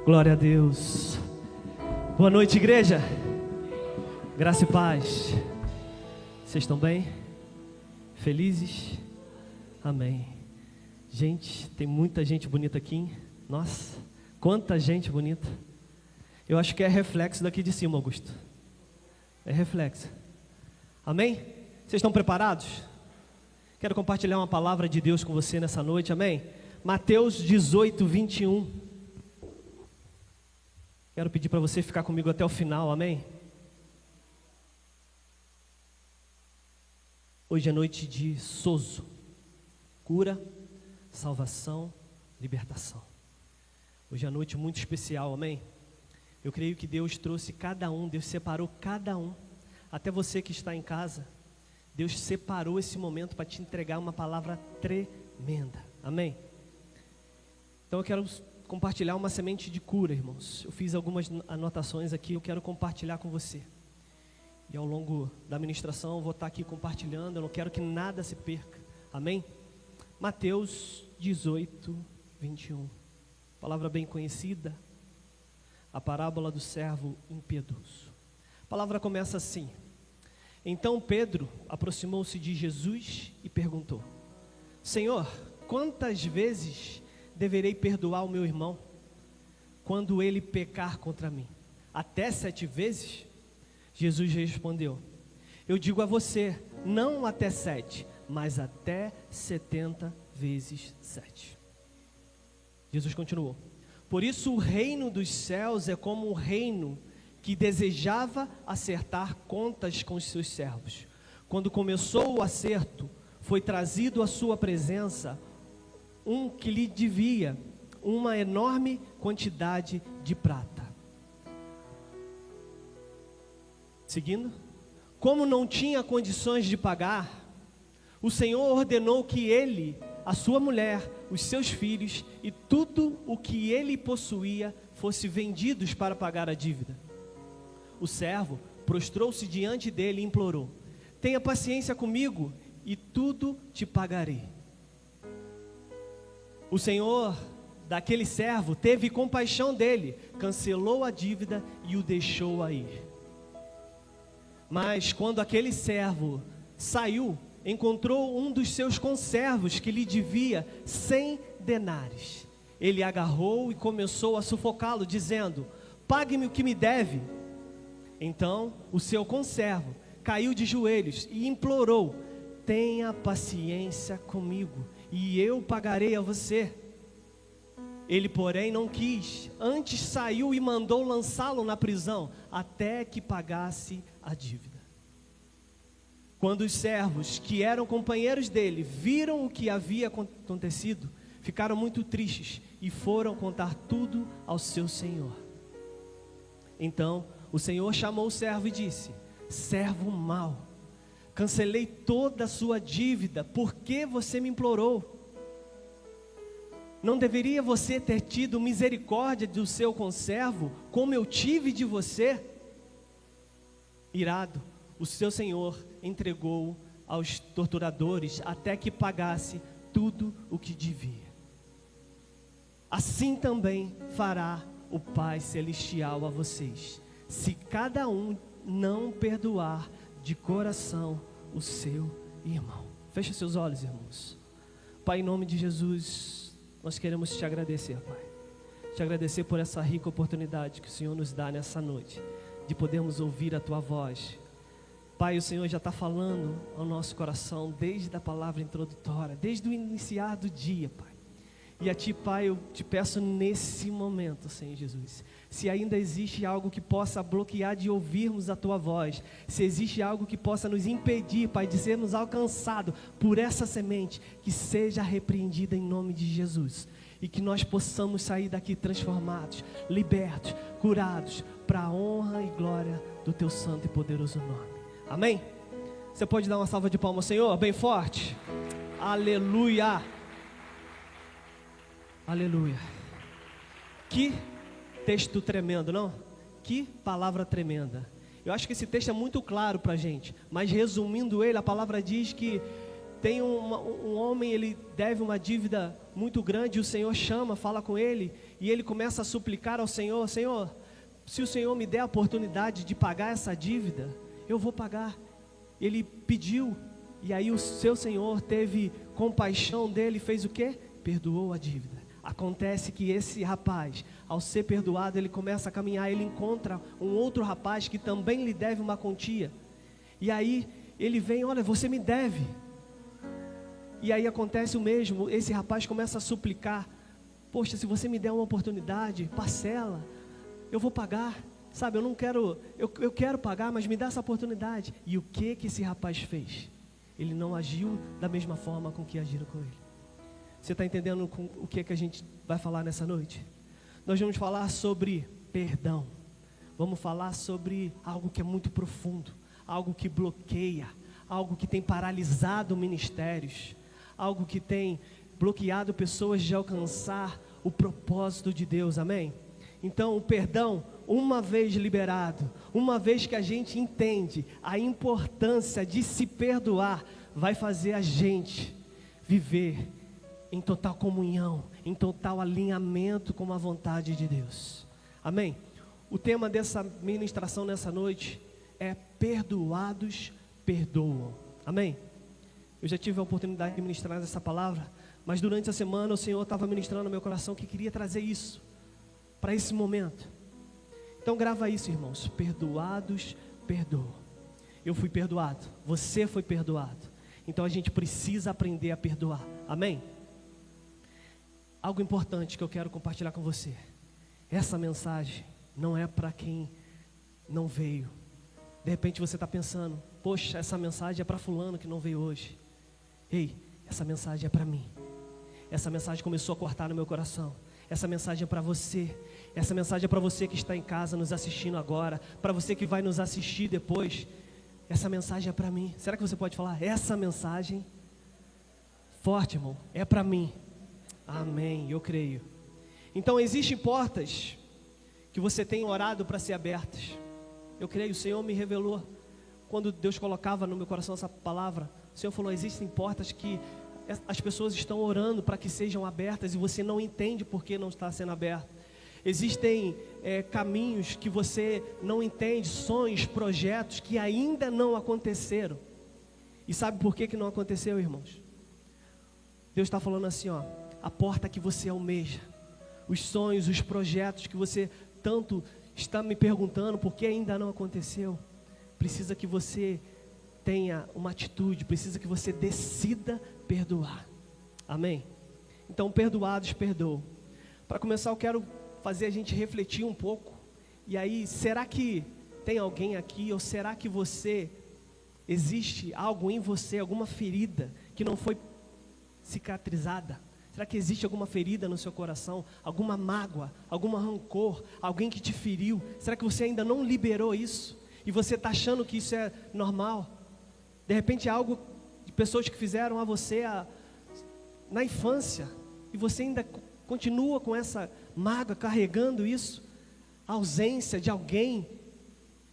Glória a Deus. Boa noite, igreja. Graça e paz. Vocês estão bem? Felizes? Amém. Gente, tem muita gente bonita aqui, hein? Nossa, quanta gente bonita. Eu acho que é reflexo daqui de cima, Augusto. É reflexo. Amém? Vocês estão preparados? Quero compartilhar uma palavra de Deus com você nessa noite, amém? Mateus 18, 21. Quero pedir para você ficar comigo até o final, amém? Hoje é noite de sozo, cura, salvação, libertação. Hoje é uma noite muito especial, amém? Eu creio que Deus trouxe cada um, Deus separou cada um, até você que está em casa, Deus separou esse momento para te entregar uma palavra tremenda, amém? Então eu quero compartilhar uma semente de cura, irmãos. Eu fiz algumas anotações aqui, eu quero compartilhar com você. E ao longo da ministração eu vou estar aqui compartilhando, eu não quero que nada se perca, amém? Mateus 18, 21. Palavra bem conhecida, a parábola do servo impiedoso. A palavra começa assim: então Pedro aproximou-se de Jesus e perguntou: Senhor, quantas vezes deverei perdoar o meu irmão quando ele pecar contra mim? Até 7 vezes? Jesus respondeu: eu digo a você, não até 7, mas até 70 vezes 7. Jesus continuou: por isso o reino dos céus é como um reino que desejava acertar contas com os seus servos. Quando começou o acerto, foi trazido à sua presença um que lhe devia uma enorme quantidade de prata. Seguindo, como não tinha condições de pagar, o Senhor ordenou que ele, a sua mulher, os seus filhos e tudo o que ele possuía fosse vendidos para pagar a dívida. O servo prostrou-se diante dele e implorou: tenha paciência comigo e tudo te pagarei. O Senhor daquele servo teve compaixão dele, cancelou a dívida e o deixou a ir. Mas quando aquele servo saiu, encontrou um dos seus conservos que lhe devia 100 denários. Ele agarrou e começou a sufocá-lo, dizendo: pague-me o que me deve. Então o seu conservo caiu de joelhos e implorou: tenha paciência comigo e eu pagarei a você. Ele, porém, não quis, antes saiu e mandou lançá-lo na prisão, até que pagasse a dívida. Quando os servos, que eram companheiros dele, viram o que havia acontecido, ficaram muito tristes e foram contar tudo ao seu senhor. Então o senhor chamou o servo e disse: servo mau, cancelei toda a sua dívida, por que você me implorou? Não deveria você ter tido misericórdia do seu conservo, como eu tive de você? Irado, o seu senhor entregou-o aos torturadores, até que pagasse tudo o que devia. Assim também fará o Pai Celestial a vocês, se cada um não perdoar de coração o seu irmão. Feche seus olhos, irmãos. Pai, em nome de Jesus, nós queremos te agradecer, Pai. Te agradecer por essa rica oportunidade que o Senhor nos dá nessa noite, de podermos ouvir a Tua voz. Pai, o Senhor já está falando ao nosso coração desde a palavra introdutória, desde o iniciar do dia, Pai. E a Ti, Pai, eu te peço nesse momento, Senhor Jesus, se ainda existe algo que possa bloquear de ouvirmos a Tua voz, se existe algo que possa nos impedir, Pai, de sermos alcançados por essa semente, que seja repreendida em nome de Jesus, e que nós possamos sair daqui transformados, libertos, curados, para a honra e glória do Teu santo e poderoso nome. Amém? Você pode dar uma salva de palmas ao Senhor, bem forte? Aleluia! Aleluia. Que texto tremendo, não? Que palavra tremenda. Eu acho que esse texto é muito claro para a gente, mas resumindo ele, a palavra diz que tem um homem, ele deve uma dívida muito grande, e o Senhor chama, fala com ele, e ele começa a suplicar ao Senhor: Senhor, se o Senhor me der a oportunidade de pagar essa dívida, eu vou pagar. Ele pediu, e aí o seu Senhor teve compaixão dele, fez o quê? Perdoou a dívida. Acontece que esse rapaz, ao ser perdoado, ele começa a caminhar, ele encontra um outro rapaz que também lhe deve uma quantia, e aí ele vem: olha, você me deve. E aí acontece o mesmo, esse rapaz começa a suplicar: poxa, se você me der uma oportunidade, parcela, eu vou pagar, sabe, eu não quero, eu quero pagar, mas me dá essa oportunidade. E o que esse rapaz fez? Ele não agiu da mesma forma com que agiram com ele. Você está entendendo com o que a gente vai falar nessa noite? Nós vamos falar sobre perdão, vamos falar sobre algo que é muito profundo, algo que bloqueia, algo que tem paralisado ministérios, algo que tem bloqueado pessoas de alcançar o propósito de Deus, amém? Então o perdão, uma vez liberado, uma vez que a gente entende a importância de se perdoar, vai fazer a gente viver em total comunhão, em total alinhamento com a vontade de Deus, amém? O tema dessa ministração nessa noite é: perdoados perdoam, amém? Eu já tive a oportunidade de ministrar essa palavra, mas durante a semana o Senhor estava ministrando no meu coração que queria trazer isso para esse momento. Então grava isso, irmãos: perdoados perdoam. Eu fui perdoado, você foi perdoado, então a gente precisa aprender a perdoar, amém? Algo importante que eu quero compartilhar com você: essa mensagem não é para quem não veio. De repente você está pensando: poxa, essa mensagem é para fulano que não veio hoje. Ei, essa mensagem é para mim. Essa mensagem começou a cortar no meu coração. Essa mensagem é para você. Essa mensagem é para você que está em casa nos assistindo agora, para você que vai nos assistir depois. Essa mensagem é para mim. Será que você pode falar: essa mensagem, forte, irmão, é para mim? Amém, eu creio. Então existem portas que você tem orado para ser abertas. Eu creio, o Senhor me revelou, quando Deus colocava no meu coração essa palavra, o Senhor falou: existem portas que as pessoas estão orando para que sejam abertas e você não entende por que não está sendo aberto. Existem caminhos que você não entende, sonhos, projetos que ainda não aconteceram. E sabe por que não aconteceu, irmãos? Deus está falando assim, ó: a porta que você almeja, os sonhos, os projetos que você tanto está me perguntando por que ainda não aconteceu, precisa que você tenha uma atitude, precisa que você decida perdoar, amém? Então, perdoados perdoam. Para começar, eu quero fazer a gente refletir um pouco. E aí, será que tem alguém aqui, ou será que existe algo em você, alguma ferida que não foi cicatrizada? Será que existe alguma ferida no seu coração, alguma mágoa, algum rancor, alguém que te feriu? Será que você ainda não liberou isso? E você está achando que isso é normal? De repente é algo de pessoas que fizeram a você na infância, e você ainda continua com essa mágoa, carregando isso, a ausência de alguém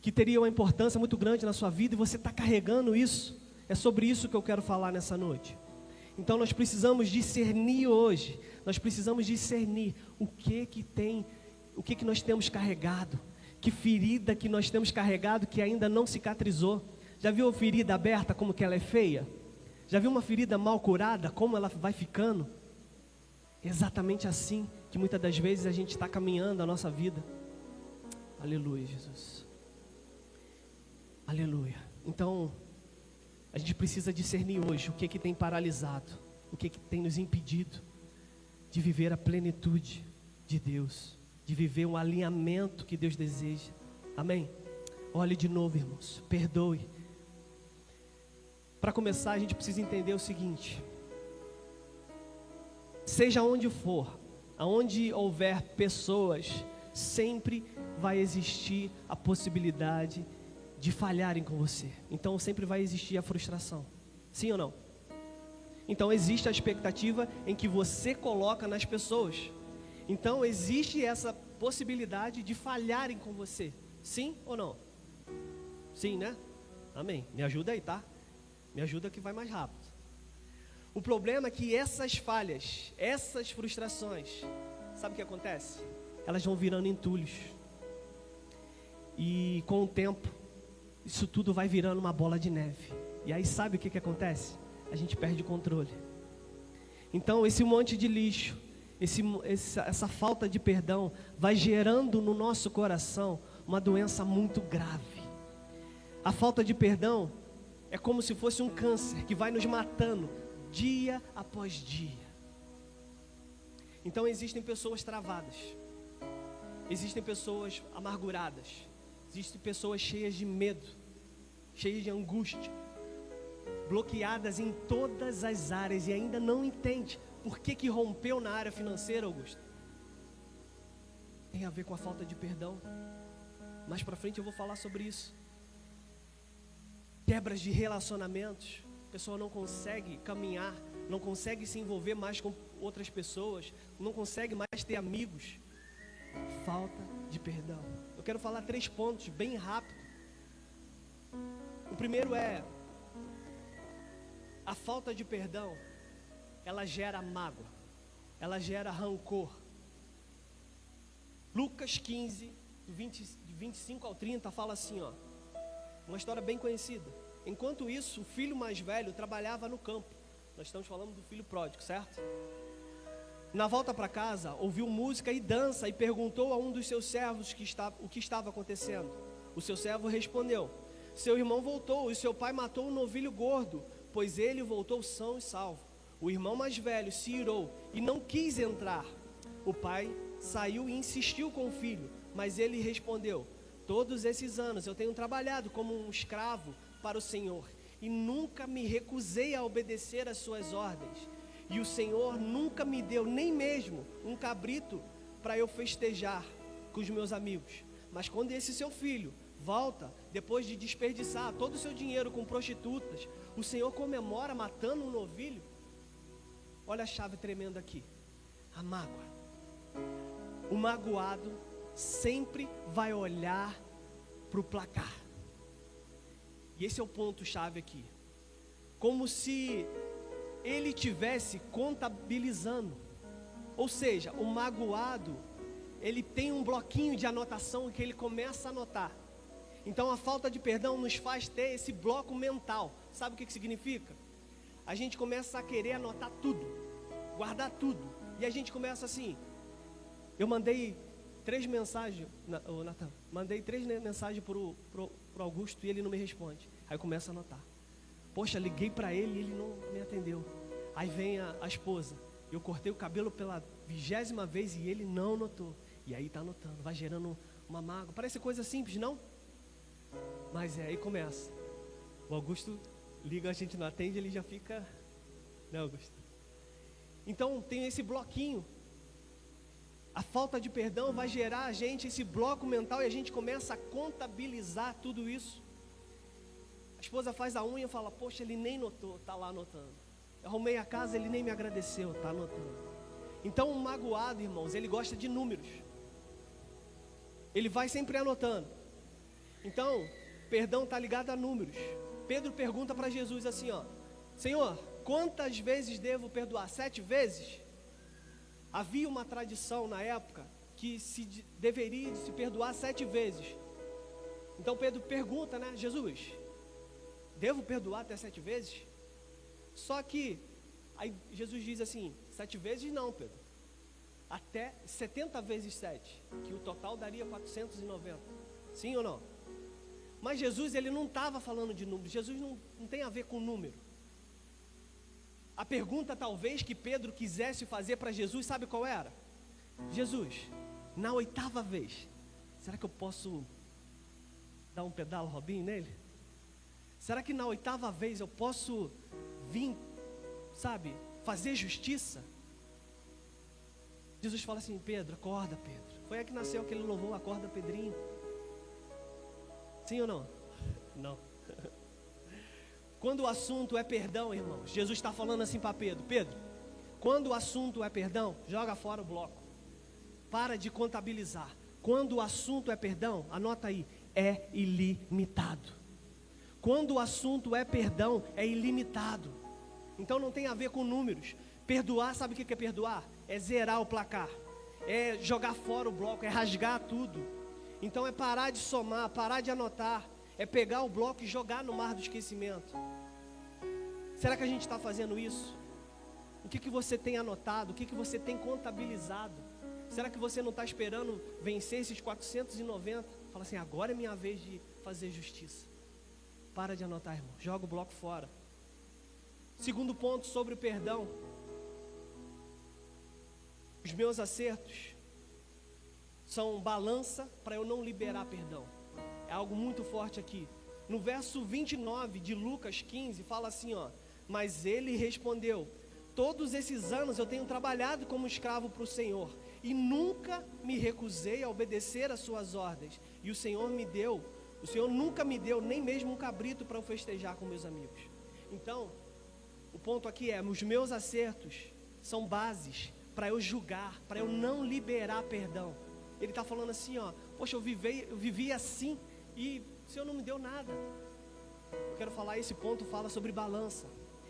que teria uma importância muito grande na sua vida, e você está carregando isso. É sobre isso que eu quero falar nessa noite. Então nós precisamos discernir hoje, nós precisamos discernir o que nós temos carregado, que ferida que nós temos carregado que ainda não cicatrizou. Já viu a ferida aberta, como que ela é feia? Já viu uma ferida mal curada, como ela vai ficando? Exatamente assim que muitas das vezes a gente está caminhando a nossa vida. Aleluia, Jesus. Aleluia. Então, a gente precisa discernir hoje o que tem paralisado, o que tem nos impedido de viver a plenitude de Deus, de viver um alinhamento que Deus deseja. Amém? Olhe de novo, irmãos, perdoe. Para começar, a gente precisa entender o seguinte: seja onde for, aonde houver pessoas, sempre vai existir a possibilidade de falharem com você. Então sempre vai existir a frustração. Sim ou não? Então existe a expectativa em que você coloca nas pessoas. Então existe essa possibilidade de falharem com você. Sim ou não? Sim, né? Amém. Me ajuda aí, tá? Me ajuda que vai mais rápido. O problema é que essas falhas, essas frustrações, sabe o que acontece? Elas vão virando entulhos. E com o tempo, isso tudo vai virando uma bola de neve. E aí sabe o que acontece? A gente perde o controle. Então esse monte de lixo, essa falta de perdão vai gerando no nosso coração uma doença muito grave. A falta de perdão é como se fosse um câncer que vai nos matando dia após dia. Então existem pessoas travadas, existem pessoas amarguradas, existem pessoas cheias de medo, cheias de angústia, bloqueadas em todas as áreas e ainda não entende por que rompeu na área financeira, Augusto. Tem a ver com a falta de perdão. Mais para frente eu vou falar sobre isso. Quebras de relacionamentos, a pessoa não consegue caminhar, não consegue se envolver mais com outras pessoas, não consegue mais ter amigos. Falta de perdão. Eu quero falar 3 pontos bem rápido. O primeiro é: a falta de perdão, ela gera mágoa, ela gera rancor. Lucas 15, de 25 ao 30, fala assim, ó, uma história bem conhecida. Enquanto isso, o filho mais velho trabalhava no campo. Nós estamos falando do filho pródigo, certo? Na volta para casa, ouviu música e dança e perguntou a um dos seus servos o que estava acontecendo. O seu servo respondeu: seu irmão voltou e seu pai matou um novilho gordo, pois ele voltou são e salvo. O irmão mais velho se irou e não quis entrar. O pai saiu e insistiu com o filho, mas ele respondeu: todos esses anos eu tenho trabalhado como um escravo para o Senhor e nunca me recusei a obedecer às suas ordens. E o Senhor nunca me deu nem mesmo um cabrito para eu festejar com os meus amigos. Mas quando esse seu filho volta, depois de desperdiçar todo o seu dinheiro com prostitutas, o Senhor comemora matando um novilho. Olha a chave tremenda aqui: a mágoa. O magoado sempre vai olhar para o placar. E esse é o ponto chave aqui. Como se ele estivesse contabilizando. Ou seja, o magoado, ele tem um bloquinho de anotação que ele começa a anotar. Então a falta de perdão nos faz ter esse bloco mental. Sabe o que significa? A gente começa a querer anotar tudo, guardar tudo. E a gente começa assim. Eu mandei 3 mensagens, Natan, mandei 3 mensagens pro Augusto e ele não me responde. Aí eu começo a anotar. Poxa, liguei para ele e ele não me atendeu. Aí vem a esposa. Eu cortei o cabelo pela 20ª vez e ele não notou. E aí está anotando, vai gerando uma mágoa. Parece coisa simples, não? Mas aí começa. O Augusto liga, a gente não atende, ele já fica... Né, Augusto? Então tem esse bloquinho. A falta de perdão vai gerar a gente esse bloco mental e a gente começa a contabilizar tudo isso. A esposa faz a unha e fala: poxa, ele nem notou, está lá anotando. Eu arrumei a casa, ele nem me agradeceu, está anotando. Então o magoado, irmãos, ele gosta de números. Ele vai sempre anotando. Então, perdão está ligado a números. Pedro pergunta para Jesus assim, ó: Senhor, quantas vezes devo perdoar? 7 vezes? Havia uma tradição na época que deveria se perdoar 7 vezes. Então Pedro pergunta, né? Jesus, devo perdoar até 7 vezes? Só que aí Jesus diz assim: 7 vezes não, Pedro. Até 70 vezes 7, que o total daria 490. Sim ou não? Mas Jesus, ele não estava falando de número. Jesus não tem a ver com número. A pergunta talvez que Pedro quisesse fazer para Jesus, sabe qual era? Jesus, na 8ª vez, será que eu posso dar um pedalo Robinho nele? Será que na 8ª vez eu posso vir, sabe, fazer justiça? Jesus fala assim: Pedro, acorda, Pedro. Foi aí que nasceu aquele louvor, acorda, Pedrinho. Sim ou não? Não. Quando o assunto é perdão, irmãos, Jesus está falando assim para Pedro: Pedro, quando o assunto é perdão, joga fora o bloco. Para de contabilizar. Quando o assunto é perdão, anota aí, é ilimitado. Quando o assunto é perdão, é ilimitado. Então não tem a ver com números. Perdoar, sabe o que é perdoar? É zerar o placar, é jogar fora o bloco, é rasgar tudo. Então é parar de somar, parar de anotar, é pegar o bloco e jogar no mar do esquecimento. Será que a gente está fazendo isso? O que você tem anotado? O que você tem contabilizado? Será que você não está esperando vencer esses 490? Fala assim, agora é minha vez de fazer justiça. Para de anotar, irmão, joga o bloco fora. Segundo ponto sobre o perdão. Os meus acertos são balança para eu não liberar perdão. É algo muito forte aqui. No verso 29 de Lucas 15, fala assim, ó. Mas ele respondeu, todos esses anos eu tenho trabalhado como escravo para o Senhor, e nunca me recusei a obedecer às suas ordens. E o Senhor nunca me deu nem mesmo um cabrito para eu festejar com meus amigos. Então, o ponto aqui é, os meus acertos são bases para eu julgar, para eu não liberar perdão. Ele está falando assim, ó, poxa, eu vivi assim e o Senhor não me deu nada. Eu quero falar, esse ponto fala sobre balança.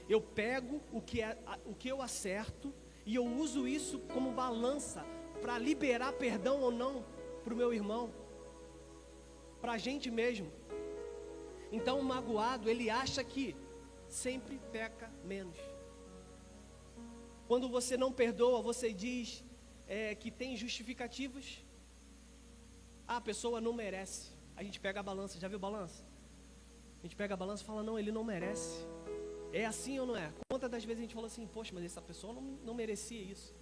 Eu pego o que eu acerto e eu uso isso como balança para liberar perdão ou não para o meu irmão, para a gente mesmo. Então o magoado, ele acha que sempre peca menos. Quando você não perdoa, você diz que tem justificativas. A pessoa não merece. A gente pega a balança, já viu balança? A gente pega a balança e fala, não, ele não merece. É assim ou não é? Quantas das vezes a gente fala assim, poxa, mas essa pessoa não merecia isso.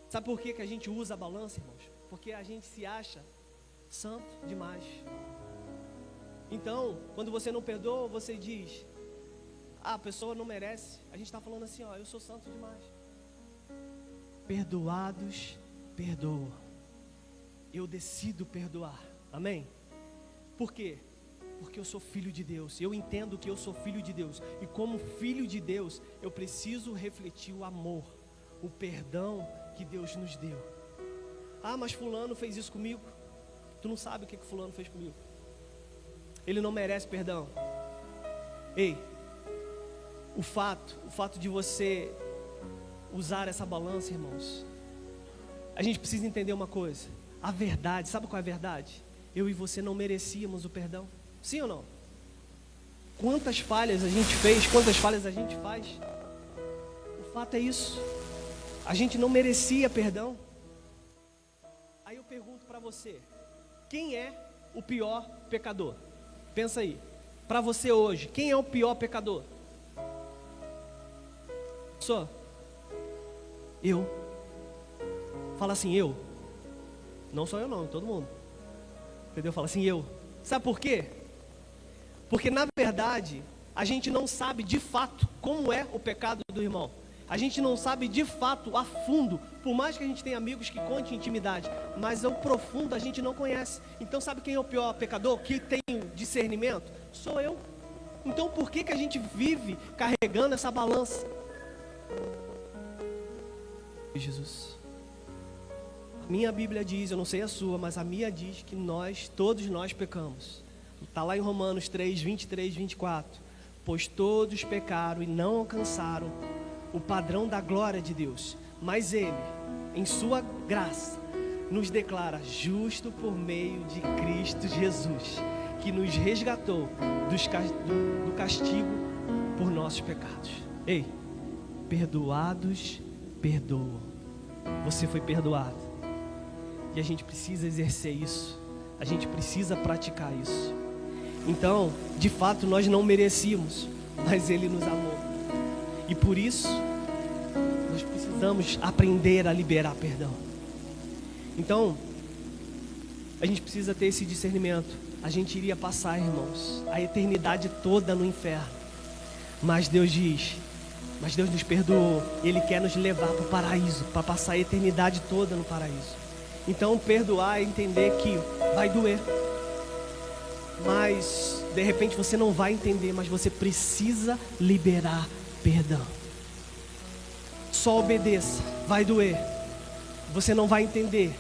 Sabe por que a gente usa a balança, irmãos? Porque a gente se acha santo demais. Então, quando você não perdoa, você diz, a pessoa não merece. A gente está falando assim, ó, eu sou santo demais. Perdoados, perdoa. Eu decido perdoar. Amém? Por quê? Porque eu sou filho de Deus. Eu entendo que eu sou filho de Deus. E como filho de Deus, eu preciso refletir o amor, o perdão que Deus nos deu. Ah, mas fulano fez isso comigo. Tu não sabe o que fulano fez comigo. Ele não merece perdão. Ei, o fato de você usar essa balança, irmãos, a gente precisa entender uma coisa. A verdade, sabe qual é a verdade? Eu e você não merecíamos o perdão. Sim ou não? Quantas falhas a gente fez, quantas falhas a gente faz? O fato é isso. A gente não merecia perdão. Aí eu pergunto para você, quem é o pior pecador? Pensa aí, para você hoje, quem é o pior pecador? Só eu. Fala assim, eu. Não sou eu não, todo mundo. Entendeu? Fala assim, eu. Sabe por quê? Porque na verdade, a gente não sabe de fato como é o pecado do irmão. A gente não sabe de fato, a fundo, por mais que a gente tenha amigos que contem intimidade, mas o profundo a gente não conhece. Então sabe quem é o pior pecador? Que tem discernimento? Sou eu. Então por que a gente vive carregando essa balança? Jesus. A minha Bíblia diz, eu não sei a sua, mas a minha diz que todos nós pecamos. Está lá em Romanos 3, 23, 24. Pois todos pecaram e não alcançaram o padrão da glória de Deus. Mas Ele, em sua graça, nos declara justo por meio de Cristo Jesus, que nos resgatou do castigo por nossos pecados. Ei, perdoados, perdoa. Você foi perdoado. E a gente precisa exercer isso. A gente precisa praticar isso. Então, de fato, nós não merecíamos, mas Ele nos amou. E por isso, nós precisamos aprender a liberar perdão. Então, a gente precisa ter esse discernimento. A gente iria passar, irmãos, a eternidade toda no inferno. Mas Deus nos perdoou. Ele quer nos levar para o paraíso, para passar a eternidade toda no paraíso. Então, perdoar é entender que vai doer. Mas, de repente, você não vai entender, mas você precisa liberar perdão. Só obedeça, vai doer. Você não vai entender,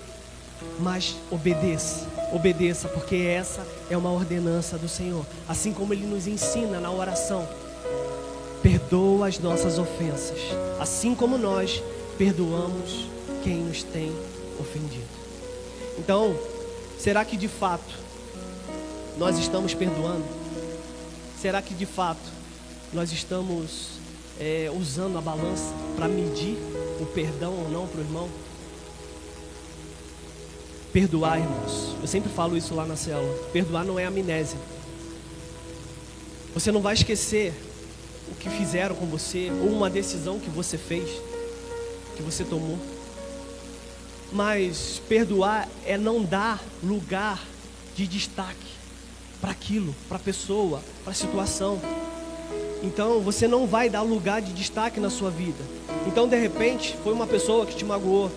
mas obedeça. Obedeça, porque essa é uma ordenança do Senhor. Assim como Ele nos ensina na oração. perdoa as nossas ofensas, assim como nós perdoamos quem nos tem ofendido. Então, será que de fato nós estamos perdoando? Será que de fato nós estamos usando a balança para medir o perdão ou não para o irmão? Perdoar, irmãos, eu sempre falo isso lá na célula, perdoar não é amnésia. Você não vai esquecer o que fizeram com você, ou uma decisão que você fez, que você tomou. Mas perdoar é não dar lugar de destaque para aquilo, para a pessoa, para a situação. Então você não vai dar lugar de destaque na sua vida. Então de repente foi uma pessoa que te magoou.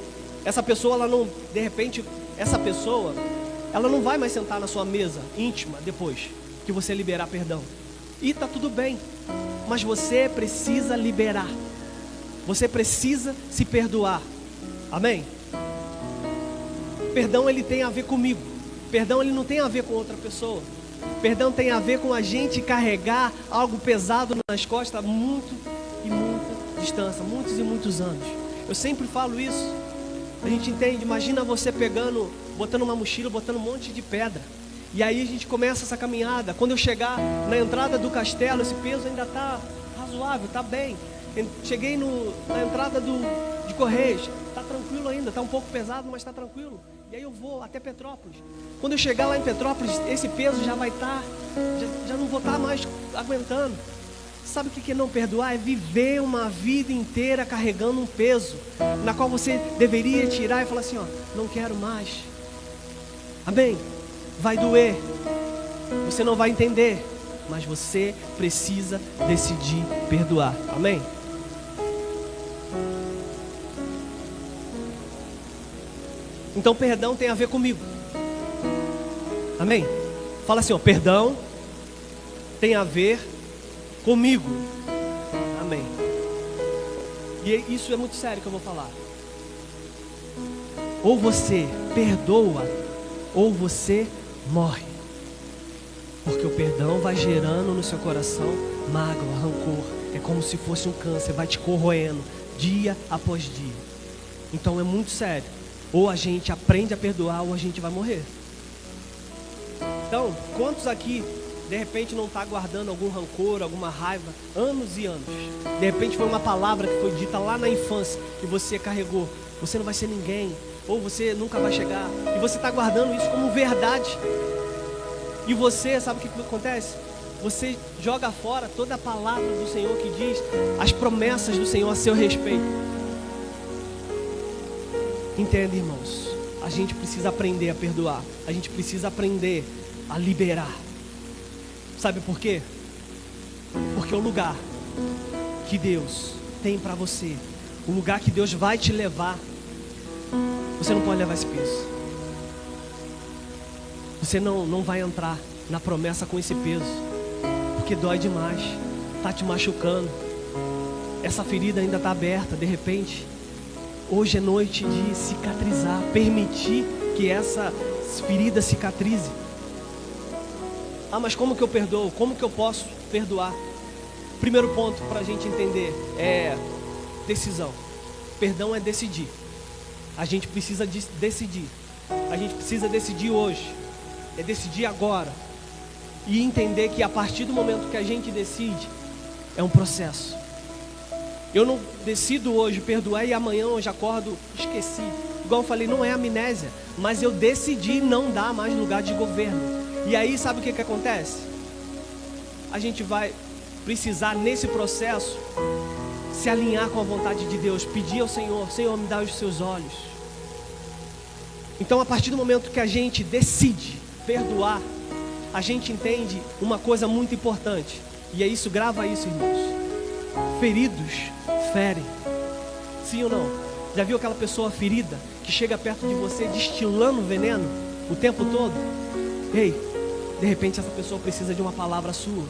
Essa pessoa, ela não, de repente, essa pessoa, ela não vai mais sentar na sua mesa íntima depois que você liberar perdão. E tá tudo bem, mas você precisa liberar. Você precisa se perdoar. Amém? Perdão, ele tem a ver comigo. Perdão, ele não tem a ver com outra pessoa. Perdão tem a ver com a gente carregar algo pesado nas costas há muita distância, muitos e muitos anos. Eu sempre falo isso. A gente entende, imagina você pegando, botando uma mochila, botando um monte de pedra. E aí a gente começa essa caminhada. Quando eu chegar na entrada do castelo, esse peso ainda está razoável, está bem. Cheguei na entrada de Correios, está tranquilo ainda, está um pouco pesado, mas está tranquilo. E aí eu vou até Petrópolis. Quando eu chegar lá em Petrópolis, esse peso já vai estar, já não vou estar mais aguentando. Sabe o que é não perdoar? É viver uma vida inteira carregando um peso, na qual você deveria tirar e falar assim, ó, não quero mais. Amém? Vai doer, você não vai entender, mas você precisa decidir perdoar. Amém? Então perdão tem a ver comigo. Amém? Fala assim, ó, perdão tem a ver comigo. Amém? E isso é muito sério que eu vou falar. Ou você perdoa, ou você morre. Porque o perdão vai gerando no seu coração mágoa, rancor. É como se fosse um câncer, vai te corroendo dia após dia. Então é muito sério. Ou a gente aprende a perdoar, ou a gente vai morrer. Então, quantos aqui de repente não está guardando algum rancor, alguma raiva, anos e anos? De repente foi uma palavra que foi dita lá na infância, que você carregou. Você não vai ser ninguém, ou você nunca vai chegar, e você está guardando isso como verdade. E você, sabe o que acontece? Você joga fora toda a palavra do Senhor que diz as promessas do Senhor a seu respeito. Entende, irmãos? A gente precisa aprender a perdoar. A gente precisa aprender a liberar. Sabe por quê? Porque o lugar que Deus tem para você, o lugar que Deus vai te levar, você não pode levar esse peso. Você não vai entrar na promessa com esse peso, porque dói demais, está te machucando. Essa ferida ainda está aberta. De repente, hoje é noite de cicatrizar, permitir que essa ferida cicatrize. Ah, mas como que eu perdoo? Como que eu posso perdoar? Primeiro ponto para a gente entender é decisão. Perdão é decidir. A gente precisa decidir. A gente precisa decidir hoje. É decidir agora. E entender que a partir do momento que a gente decide, é um processo. Eu não decido hoje perdoar e amanhã eu já acordo, esqueci. Igual eu falei, não é amnésia, mas eu decidi não dar mais lugar de governo. E aí sabe o que acontece? A gente vai precisar nesse processo se alinhar com a vontade de Deus, pedir ao Senhor, Senhor, me dá os seus olhos. Então a partir do momento que a gente decide perdoar, a gente entende uma coisa muito importante. E é isso, grava isso, irmãos. Feridos ferem. Sim ou não? Já viu aquela pessoa ferida que chega perto de você destilando veneno o tempo todo? Ei, de repente essa pessoa precisa de uma palavra sua.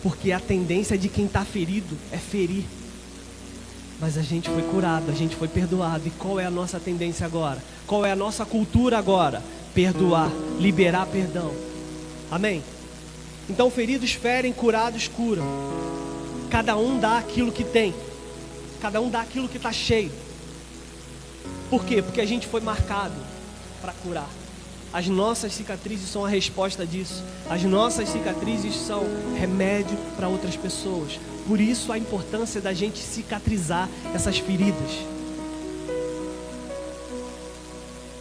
Porque a tendência de quem está ferido é ferir. Mas a gente foi curado, a gente foi perdoado. E qual é a nossa tendência agora? Qual é a nossa cultura agora? Perdoar, liberar perdão. Amém? Então feridos ferem, curados curam. Cada um dá aquilo que tem. Cada um dá aquilo que está cheio. Por quê? Porque a gente foi marcado para curar. As nossas cicatrizes são a resposta disso. As nossas cicatrizes são remédio para outras pessoas. Por isso a importância da gente cicatrizar essas feridas.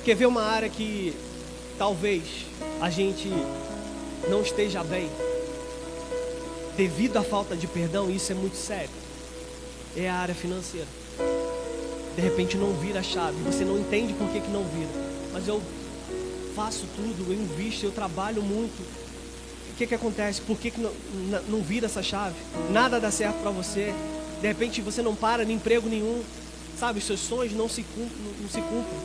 Quer ver uma área que talvez a gente não esteja bem? Devido à falta de perdão, isso é muito sério. É a área financeira. De repente não vira a chave. Você não entende por que não vira. Mas eu faço tudo, eu invisto, eu trabalho muito. O que acontece? Por que não vira essa chave? Nada dá certo para você. De repente você não para em emprego nenhum. Sabe, os seus sonhos não se cumprem.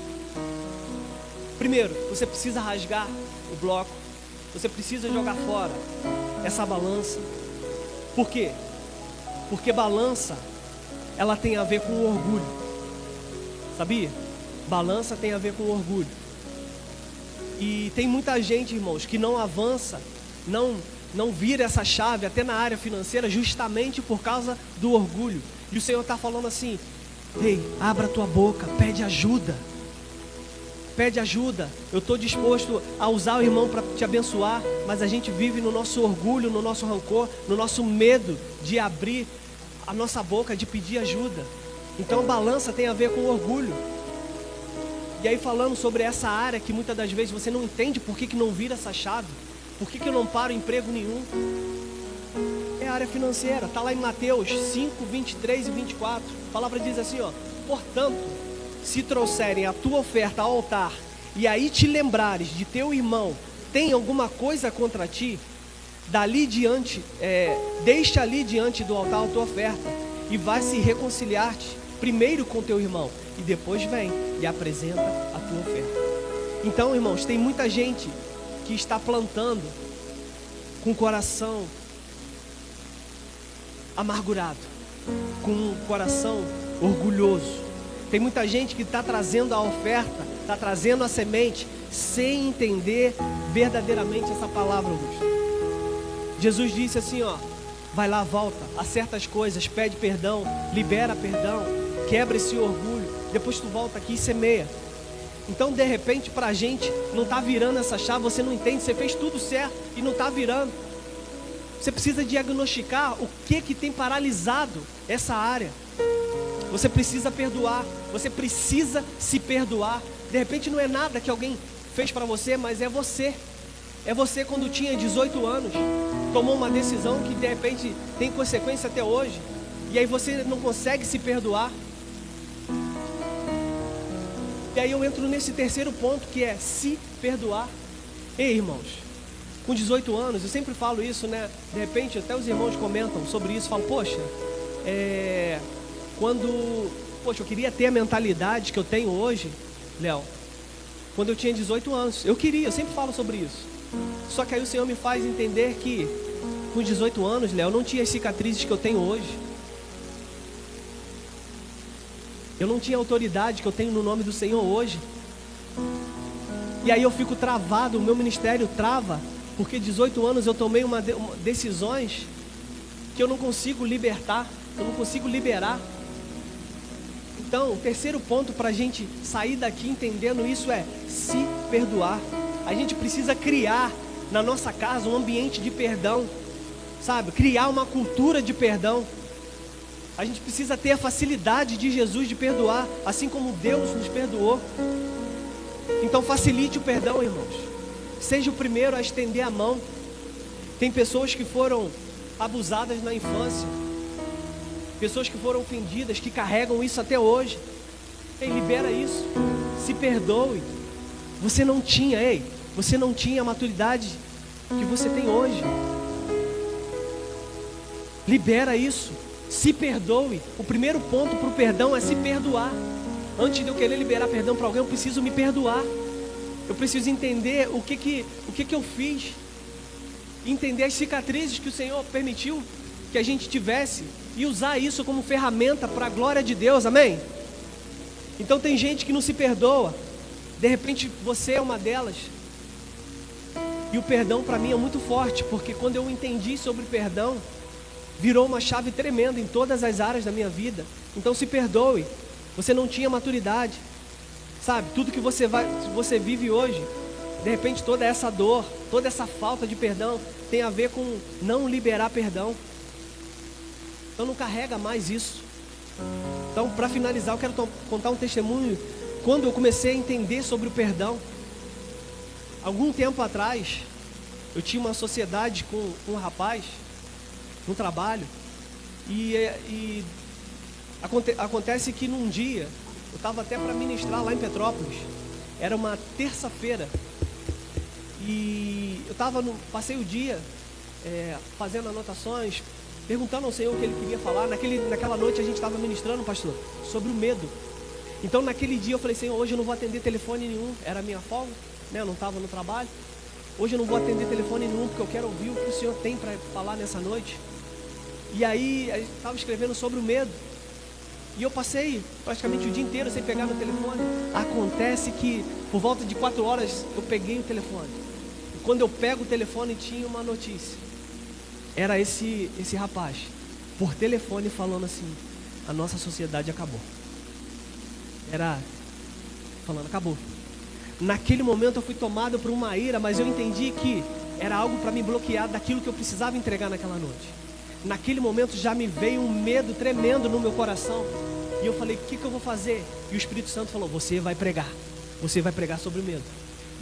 Primeiro, você precisa rasgar o bloco. Você precisa jogar fora essa balança. Por quê? Porque balança, ela tem a ver com orgulho. Sabia? Balança tem a ver com orgulho. E tem muita gente, irmãos, que não avança, não vira essa chave até na área financeira justamente por causa do orgulho. E o Senhor está falando assim: ei, abra a tua boca, pede ajuda. Pede ajuda. Eu estou disposto a usar o irmão para te abençoar, mas a gente vive no nosso orgulho, no nosso rancor, no nosso medo de abrir a nossa boca, de pedir ajuda. Então balança tem a ver com orgulho. E aí falando sobre essa área que muitas das vezes você não entende por que não vira essa chave, por que eu não paro emprego nenhum, é a área financeira. Está lá em Mateus 5, 23 e 24. A palavra diz assim, ó: portanto, se trouxerem a tua oferta ao altar, e aí te lembrares de teu irmão tem alguma coisa contra ti, deixa ali diante do altar a tua oferta, e vai se reconciliar-te primeiro com teu irmão, e depois vem e apresenta a tua oferta. Então, irmãos, tem muita gente que está plantando com o coração amargurado, com um coração orgulhoso. Tem muita gente que está trazendo a oferta, está trazendo a semente, sem entender verdadeiramente essa palavra, Augusto. Jesus disse assim, ó: vai lá, volta, acerta as coisas, pede perdão, libera perdão, quebra esse orgulho, depois tu volta aqui e semeia. Então, de repente, para a gente não está virando essa chave, você não entende, você fez tudo certo e não está virando. Você precisa diagnosticar o que tem paralisado essa área. Você precisa perdoar, você precisa se perdoar. De repente não é nada que alguém fez para você, mas é você. É você quando tinha 18 anos, tomou uma decisão que de repente tem consequência até hoje, e aí você não consegue se perdoar. E aí eu entro nesse terceiro ponto, que é se perdoar. Ei, irmãos, com 18 anos, eu sempre falo isso, né? De repente até os irmãos comentam sobre isso, falam, poxa, eu queria ter a mentalidade que eu tenho hoje, Léo, quando eu tinha 18 anos. Eu sempre falo sobre isso. Só que aí o Senhor me faz entender que com 18 anos, Léo, eu não tinha as cicatrizes que eu tenho hoje. Eu não tinha a autoridade que eu tenho no nome do Senhor hoje. E aí eu fico travado, o meu ministério trava, porque 18 anos eu tomei decisões que eu não consigo libertar, eu não consigo liberar. Então, o terceiro ponto para a gente sair daqui entendendo isso é se perdoar. A gente precisa criar na nossa casa um ambiente de perdão, sabe? Criar uma cultura de perdão. A gente precisa ter a facilidade de Jesus de perdoar, assim como Deus nos perdoou. Então facilite o perdão, irmãos. Seja o primeiro a estender a mão. Tem pessoas que foram abusadas na infância, pessoas que foram ofendidas, que carregam isso até hoje. Ei, libera isso, se perdoe. Você não tinha a maturidade que você tem hoje. Libera isso, se perdoe. O primeiro ponto para o perdão é se perdoar. Antes de eu querer liberar perdão para alguém, eu preciso me perdoar. Eu preciso entender o que eu fiz, entender as cicatrizes que o Senhor permitiu que a gente tivesse, e usar isso como ferramenta para a glória de Deus, amém? Então tem gente que não se perdoa, de repente você é uma delas. E o perdão para mim é muito forte, porque quando eu entendi sobre perdão, virou uma chave tremenda em todas as áreas da minha vida. Então se perdoe, você não tinha maturidade, sabe? Tudo que você vive hoje, de repente toda essa dor, toda essa falta de perdão tem a ver com não liberar perdão. Então não carrega mais isso. Então, para finalizar, eu quero contar um testemunho. Quando eu comecei a entender sobre o perdão, algum tempo atrás, eu tinha uma sociedade com um rapaz, no trabalho, e acontece que num dia, eu estava até para ministrar lá em Petrópolis, era uma terça-feira, e eu passei o dia fazendo anotações, perguntando ao Senhor o que Ele queria falar. Naquela noite a gente estava ministrando, pastor, sobre o medo. Então naquele dia eu falei, Senhor, hoje eu não vou atender telefone nenhum, era a minha folga, né? Eu não estava no trabalho. Hoje eu não vou atender telefone nenhum, porque eu quero ouvir o que o Senhor tem para falar nessa noite. E aí a gente estava escrevendo sobre o medo, e eu passei praticamente o dia inteiro sem pegar no telefone. Acontece que por volta de 4 horas eu peguei o telefone, e quando eu pego o telefone tinha uma notícia. Era esse rapaz, por telefone, falando assim: a nossa sociedade acabou. Era falando, acabou. Naquele momento eu fui tomado por uma ira, mas eu entendi que era algo para me bloquear daquilo que eu precisava entregar naquela noite. Naquele momento já me veio um medo tremendo no meu coração, e eu falei, o que eu vou fazer? E o Espírito Santo falou, você vai pregar sobre o medo.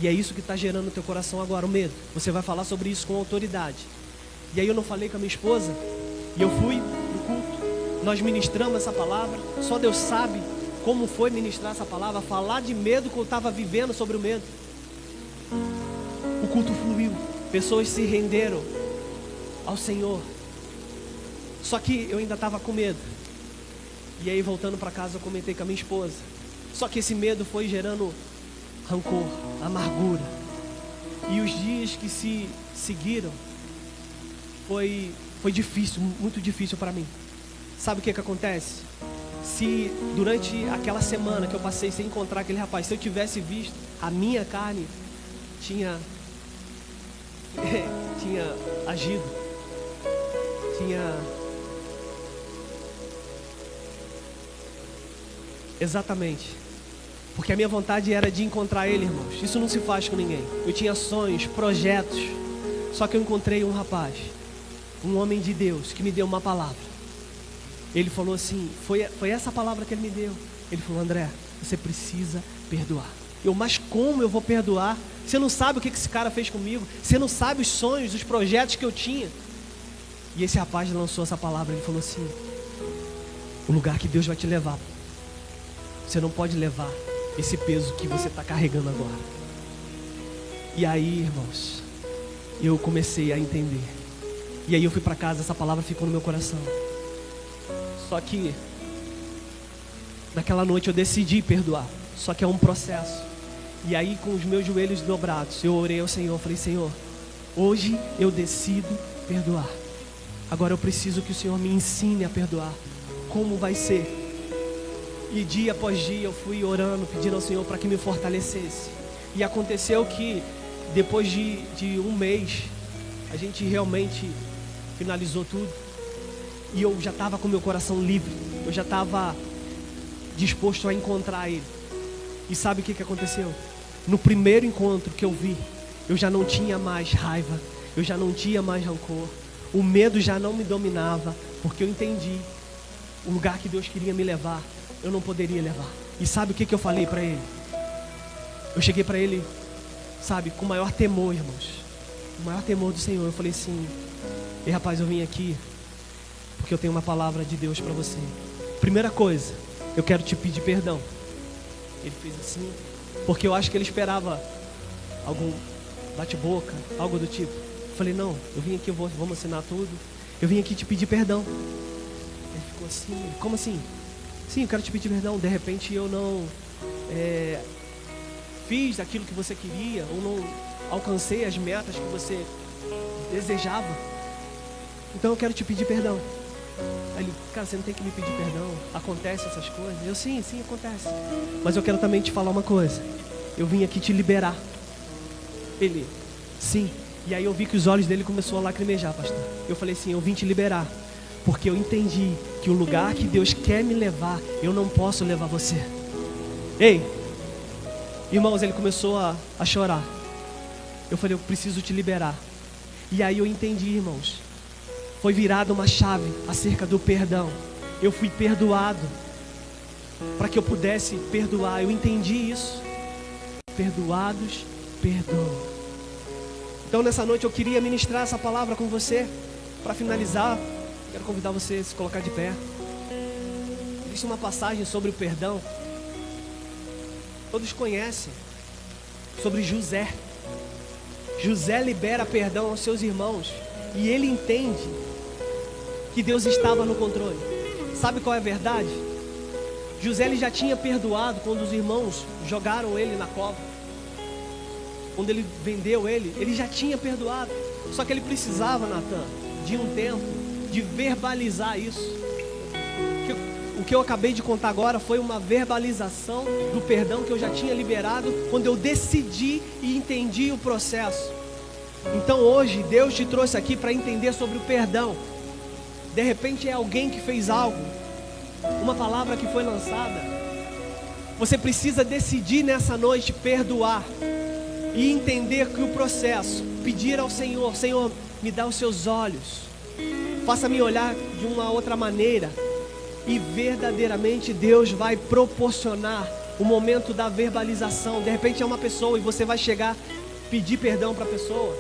E é isso que está gerando no teu coração agora, o medo. Você vai falar sobre isso com autoridade. E aí eu não falei com a minha esposa, e eu fui no culto, nós ministramos essa palavra. Só Deus sabe como foi ministrar essa palavra, falar de medo que eu estava vivendo sobre o medo. O culto fluiu, pessoas se renderam ao Senhor. Só que eu ainda estava com medo. E aí voltando para casa eu comentei com a minha esposa. Só que esse medo foi gerando rancor, amargura. E os dias que se seguiram foi difícil, muito difícil para mim. Sabe o que acontece? Se durante aquela semana que eu passei sem encontrar aquele rapaz, se eu tivesse visto, a minha carne tinha agido, exatamente, porque a minha vontade era de encontrar ele, irmãos. Isso não se faz com ninguém. Eu tinha sonhos, projetos, só que eu encontrei um rapaz, um homem de Deus, que me deu uma palavra. Ele falou assim, foi essa palavra que ele me deu. Ele falou, André, você precisa perdoar. Mas como eu vou perdoar? Você não sabe o que esse cara fez comigo. Você não sabe os sonhos, os projetos que eu tinha. E esse rapaz lançou essa palavra. Ele falou assim, o lugar que Deus vai te levar, você não pode levar esse peso que você está carregando agora. E aí, irmãos, eu comecei a entender. E aí eu fui para casa, essa palavra ficou no meu coração. Só que naquela noite eu decidi perdoar. Só que é um processo. E aí com os meus joelhos dobrados, eu orei ao Senhor, falei, Senhor, hoje eu decido perdoar. Agora eu preciso que o Senhor me ensine a perdoar. Como vai ser? E dia após dia eu fui orando, pedindo ao Senhor para que me fortalecesse. E aconteceu que depois de um mês, a gente realmente finalizou tudo. E eu já estava com meu coração livre. Eu já estava disposto a encontrar ele. E sabe o que aconteceu? No primeiro encontro que eu vi, eu já não tinha mais raiva, eu já não tinha mais rancor, o medo já não me dominava, porque eu entendi o lugar que Deus queria me levar, eu não poderia levar. E sabe o que eu falei para ele? Eu cheguei para ele, sabe, com o maior temor, irmãos, o maior temor do Senhor. Eu falei assim, ei rapaz, eu vim aqui porque eu tenho uma palavra de Deus para você. Primeira coisa, eu quero te pedir perdão. Ele fez assim, porque eu acho que ele esperava algum bate-boca, algo do tipo. Eu falei, não, eu vim aqui, vamos assinar tudo. Eu vim aqui te pedir perdão. Ele ficou assim, como assim? Sim, eu quero te pedir perdão. De repente eu não fiz aquilo que você queria, ou não alcancei as metas que você desejava. Então eu quero te pedir perdão. Aí ele, cara, você não tem que me pedir perdão, acontece essas coisas. Eu, sim, acontece. Mas eu quero também te falar uma coisa. Eu vim aqui te liberar. Ele, sim. E aí eu vi que os olhos dele começaram a lacrimejar, pastor. Eu falei assim, eu vim te liberar. porque eu entendi que o lugar que Deus quer me levar, eu não posso levar você. Ei, irmãos, ele começou a chorar. Eu falei, eu preciso te liberar. E aí eu entendi, irmãos, foi virada uma chave acerca do perdão. Eu fui perdoado para que eu pudesse perdoar. Eu entendi isso. Perdoados, perdoam. Então nessa noite eu queria ministrar essa palavra com você. Para finalizar, quero convidar você a se colocar de pé. Existe uma passagem sobre o perdão. Todos conhecem. Sobre José. José libera perdão aos seus irmãos. E ele entende que Deus estava no controle. Sabe qual é a verdade? José ele já tinha perdoado quando os irmãos jogaram ele na cova. Quando ele vendeu ele já tinha perdoado. Só que ele precisava, Natan, de um tempo de verbalizar isso. O que eu acabei de contar agora foi uma verbalização do perdão que eu já tinha liberado quando eu decidi e entendi o processo. Então hoje Deus te trouxe aqui para entender sobre o perdão. De repente é alguém que fez algo, uma palavra que foi lançada. Você precisa decidir nessa noite perdoar e entender que o processo, pedir ao Senhor, Senhor, me dá os seus olhos, faça-me olhar de uma outra maneira. E verdadeiramente Deus vai proporcionar o momento da verbalização. De repente é uma pessoa e você vai chegar, pedir perdão para a pessoa.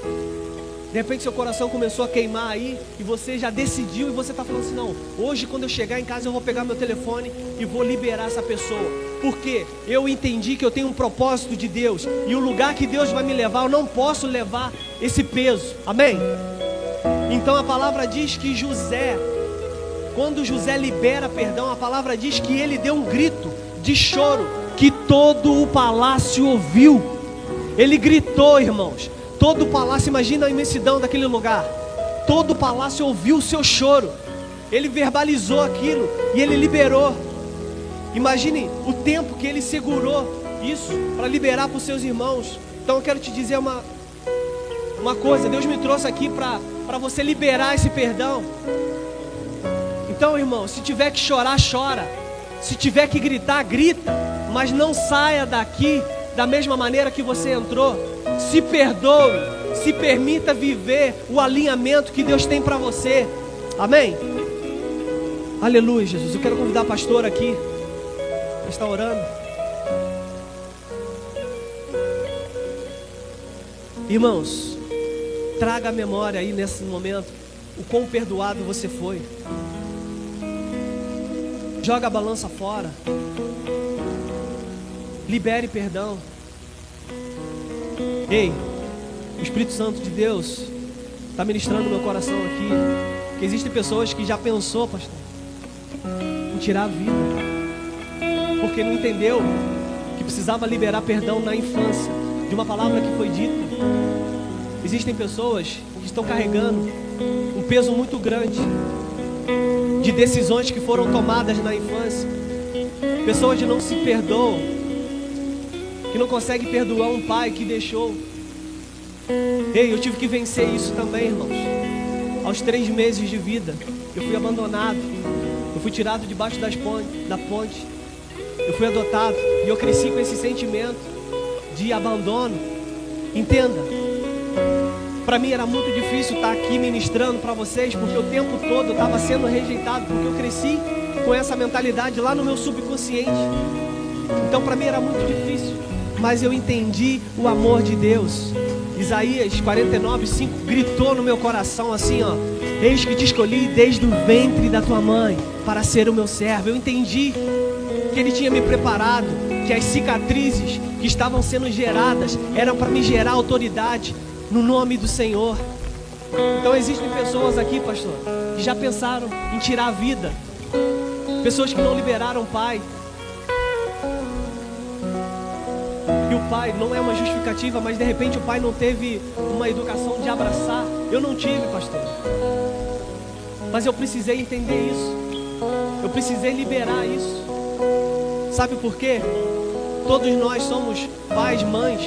De repente seu coração começou a queimar aí e você já decidiu e você está falando assim, não, hoje quando eu chegar em casa eu vou pegar meu telefone e vou liberar essa pessoa. Porque eu entendi que eu tenho um propósito de Deus e o lugar que Deus vai me levar, eu não posso levar esse peso. Amém? Então a palavra diz que José, quando José libera perdão, a palavra diz que ele deu um grito de choro que todo o palácio ouviu. Ele gritou, irmãos. Todo o palácio, imagina a imensidão daquele lugar. Todo o palácio ouviu o seu choro. Ele verbalizou aquilo e ele liberou. Imagine o tempo que ele segurou isso para liberar para os seus irmãos. Então eu quero te dizer uma coisa. Deus me trouxe aqui para você liberar esse perdão. Então, irmão, se tiver que chorar, chora. Se tiver que gritar, grita. Mas não saia daqui da mesma maneira que você entrou. Se perdoe. Se permita viver o alinhamento que Deus tem para você. Amém? Aleluia, Jesus. Eu quero convidar a pastora aqui para estar orando. Irmãos, traga a memória aí nesse momento o quão perdoado você foi. Joga a balança fora. Libere perdão. Ei, o Espírito Santo de Deus está ministrando no meu coração aqui que existem pessoas que já pensou, pastor, em tirar a vida, porque não entendeu que precisava liberar perdão na infância, de uma palavra que foi dita. Existem pessoas que estão carregando um peso muito grande de decisões que foram tomadas na infância. Pessoas que não se perdoam, que não conseguem perdoar um pai que deixou. Ei, eu tive que vencer isso também, irmãos. Aos 3 meses de vida, eu fui abandonado. Eu fui tirado debaixo da ponte. Eu fui adotado e eu cresci com esse sentimento de abandono. Entenda, para mim era muito difícil estar aqui ministrando para vocês, porque o tempo todo eu estava sendo rejeitado, porque eu cresci com essa mentalidade lá no meu subconsciente. Então para mim era muito difícil, mas eu entendi o amor de Deus. Isaías 49:5 gritou no meu coração assim, ó: eis que te escolhi desde o ventre da tua mãe para ser o meu servo. Eu entendi que Ele tinha me preparado, que as cicatrizes que estavam sendo geradas eram para me gerar autoridade no nome do Senhor. Então existem pessoas aqui, pastor, que já pensaram em tirar a vida. Pessoas que não liberaram o pai. E o pai não é uma justificativa, mas de repente o pai não teve uma educação de abraçar. Eu não tive, pastor. Mas eu precisei entender isso. Eu precisei liberar isso. Sabe por quê? Todos nós somos pais, mães.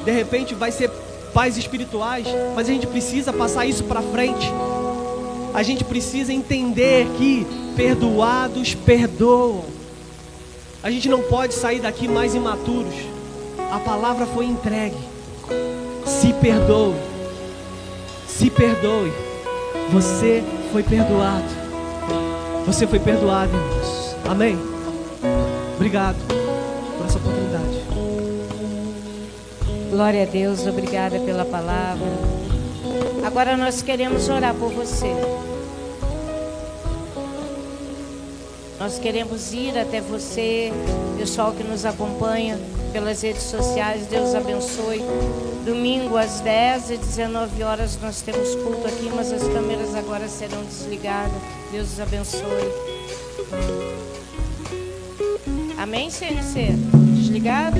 De repente vai ser pais espirituais, mas a gente precisa passar isso para frente. a gente precisa entender que perdoados perdoam. A gente não pode sair daqui mais imaturos. A palavra foi entregue. Se perdoe. Se perdoe. Você foi perdoado. Você foi perdoado, irmãos. Amém? Obrigado por essa oportunidade. Glória a Deus, obrigada pela palavra. Agora nós queremos orar por você. Nós queremos ir até você, pessoal que nos acompanha pelas redes sociais. Deus abençoe. Domingo às 10 e 19 horas nós temos culto aqui, mas as câmeras agora serão desligadas. Deus os abençoe. Amém, CNC? Desligado?